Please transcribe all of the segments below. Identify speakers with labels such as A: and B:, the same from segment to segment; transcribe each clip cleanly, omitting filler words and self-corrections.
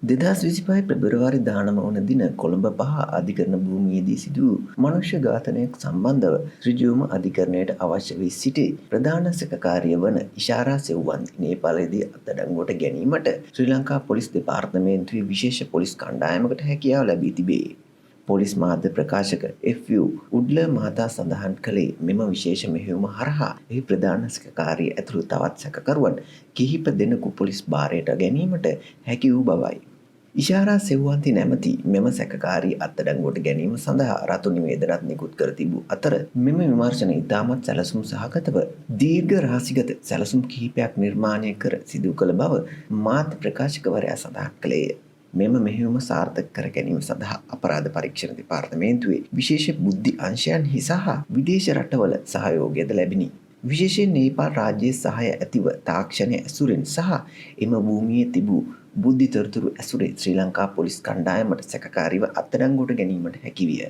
A: 2025 පෙබරවාරි 19 වන දින කොළඹ පහ අධිකරණ භූමියේදී සිදු මනුෂ්‍ය ඝාතනයක් සම්බන්ධව ඍජුවම අධිකරණයට අවශ්‍ය වී සිටි ප්‍රධාන සැකකාරිය වන ඉෂාරා සෙව්වන්ති නේපාලයේදී අත්අඩංගුවට ගැනීමට ශ්‍රී ලංකා පොලිස් දෙපාර්තමේන්තුවේ විශේෂ පොලිස් කණ්ඩායමකට හැකියාව ලැබී තිබේ. පොලිස් මාධ්‍ය ප්‍රකාශක එෆ්.යූ. උඩ්ල මහතා සඳහන් කළේ මෙම විශේෂ මෙහෙයුම හරහා එහි ප්‍රධාන සැකකාරිය ඇතුළු තවත් සැකකරුවන් කිහිප දෙනෙකු පොලිස් භාරයට ගැනීමට හැකි වූ බවයි. ඉෂාරා සෙව්වන්ති නැමැති මෙම සැකකාරී අත්අඩංගුවට ගැනීම සඳහා රතු නිවේදනත් නිකුත් කර තිබූ අතර මෙම විමර්ශන ඉතාමත් සැලසුම් සහගතව දීර්ඝ රහසිගත සැලසුම් කිහිපයක් නිර්මාණය කර සිදු කළ බව මාධ්‍ය ප්‍රකාශකවරයා සඳහන් කළේය. මෙම මෙහෙයුම සාර්ථක කර ගැනීම සඳහා අපරාධ පරීක්ෂණ දෙපාර්තමේන්තුවේ විශේෂ බුද්ධි අංශයන්හි සහ විදේශ රටවල සහයෝගයද ලැබිණි. විශේෂයෙන් නේපාල් රාජ්‍යයේ සහාය ඇතිව තාක්ෂණය ඇසුරෙන් සහ එම භූමියේ තිබූ බුද්ධි තොරතුරු ඇසුරේ ශ්‍රී ලංකා පොලිස් කණ්ඩායමට සැකකාරීව අත්අඩංගුවට ගැනීමට හැකි විය.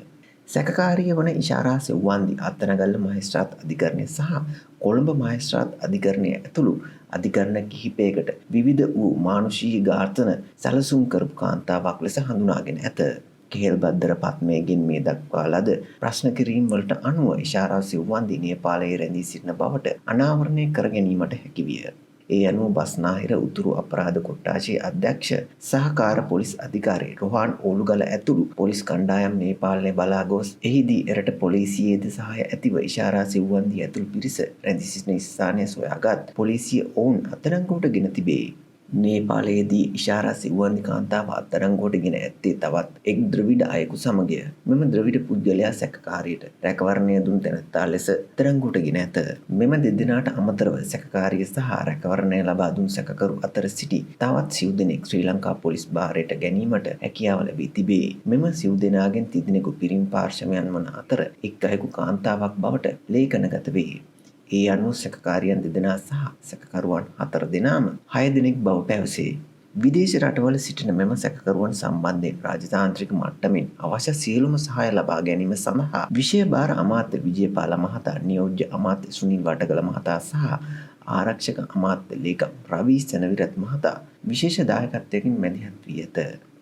A: සැකකාරිය වන ඉෂාරා සෙව්වන්ති අත්අඩංගල්ල මහේස්ත්‍රාත් අධිකරණය සහ කොළඹ මහේස්ත්‍රාත් අධිකරණය ඇතුළු අධිකරණ කිහිපයකට විවිධ වූ මානුෂීය ඝාතන සැලසුම් කරපු කාන්තාවක් ලෙස හඳුනාගෙන ඇත. කෙහෙල්බද්දර පත්මයේගෙන් මේ දක්වා ලද ප්‍රශ්න කිරීම් වලට අනුව ඉෂාරා සෙව්වන්ති නේපාලයේ රැඳී සිටින බවට අනාවරණය කර ගැනීමට හැකි විය. ඒ අනුව බස්නාහිර උතුරු අපරාධ කොට්ටාශයේ අධ්‍යක්ෂ සහකාර පොලිස් අධිකාරී රොහාන් ඕලුගල ඇතුළු පොලිස් කණ්ඩායම් නේපාලයේ බලා ගොස් එහිදී එරට පොලිසියේද සහාය ඇතිව ඉෂාරා සෙව්වන්ති ඇතුළු පිරිස රැඳී සිටින ස්ථානය සොයාගත් පොලිසිය ඔවුන් අත්අඩංගුවට ගෙන තිබේ. නේපාලයේදී ඉෂාරා සෙව්වන්ති කාන්තාව අත්අඩංගුවට ගෙන ඇත්තේ තවත් එක් ද්‍රවිඩ අයෙකු සමගය. මෙම ද්‍රවිඩ පුද්ගලයා සැකකාරියට රැකවරණය දුන් තැනැත්තා ලෙස අත්අඩංගුවට ගෙන ඇත. මෙම දෙදෙනාට අමතරව සැකකාරිය සහ රැකවරණය ලබා දුන් සැකකරු අතර සිටි තවත් සිව් දෙනෙක් ශ්‍රී ලංකා පොලිස් භාරයට ගැනීමට හැකියාව ලැබී තිබේ. මෙම සිව් දෙනාගෙන් තිදෙනෙකු පිරිමි පාර්ශවයන් වන අතර එක් අයෙකු කාන්තාවක් බවට ලේඛනගත වේ. ඒ අනුව සැකකාරියන් දෙදෙනා සහ සැකකරුවන් 4 දෙනාම 6 දෙනෙක් බව පැවසේ. විදේශ රටවල සිටින මෙම සැකකරුවන් සම්බන්ධයෙන් රාජතාන්ත්‍රික මට්ටමින් අවශ්‍ය සියලුම සහාය ලබා ගැනීම සඳහා විෂය භාර අමාත්‍ය විජේපාල මහතා, නියෝජ්‍ය අමාත්‍ය සුනිල් වටගල මහතා සහ ආරක්ෂක අමාත්‍ය ලේකම් රවී සෙනවිරත් මහතා විශේෂ දායකත්වයකින් මැදිහත් වී ඇත.